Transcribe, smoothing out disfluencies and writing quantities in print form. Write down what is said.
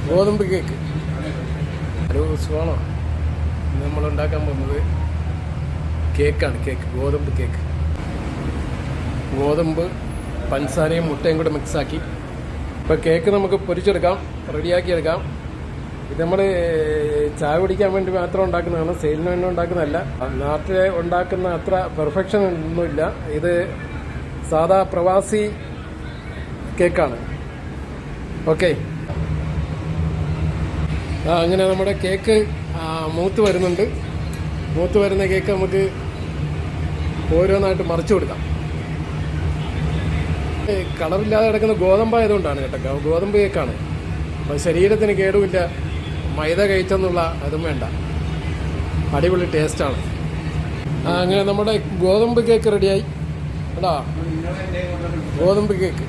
ഗോതമ്പ് cake. Hello, സുഖമാണോ? നമ്മൾ ഉണ്ടാക്കാൻ പോകുന്നത് കേക്കാണ്. ഗോതമ്പ് കേക്ക്. ഗോതമ്പ്, പഞ്ചസാരയും മുട്ടയും കൂടെ മിക്സാക്കി ഇപ്പോൾ കേക്ക് നമുക്ക് പൊരിച്ചെടുക്കാം, റെഡിയാക്കിയെടുക്കാം. ഇത് നമ്മൾ ചായ കുടിക്കാൻ വേണ്ടി മാത്രം ഉണ്ടാക്കുന്നതാണ്, സെയിലിന് വേണ്ടി ഉണ്ടാക്കുന്നതല്ല. നാട്ടിൽ ഉണ്ടാക്കുന്ന അത്ര പെർഫെക്ഷൻ ഒന്നുമില്ല. ഇത് സാധാ പ്രവാസി കേക്കാണ്. ഓക്കെ, അങ്ങനെ നമ്മുടെ കേക്ക് മൂത്ത് വരുന്നുണ്ട്. മൂത്ത് വരുന്ന കേക്ക് നമുക്ക് ഓരോന്നായിട്ട് മറിച്ചു കൊടുക്കാം. കളറില്ലാതെ കിടക്കുന്ന ഗോതമ്പായതുകൊണ്ടാണ് കേട്ടോ, ഗോതമ്പ് കേക്കാണ്. അപ്പോൾ ശരീരത്തിന് കേടുമില്ല, മൈദ കഴിച്ചെന്നുള്ള അതും വേണ്ട, അടിപൊളി ടേസ്റ്റാണ്. അങ്ങനെ നമ്മുടെ ഗോതമ്പ് കേക്ക് റെഡിയായി കേട്ടോ. ഗോതമ്പ് കേക്ക്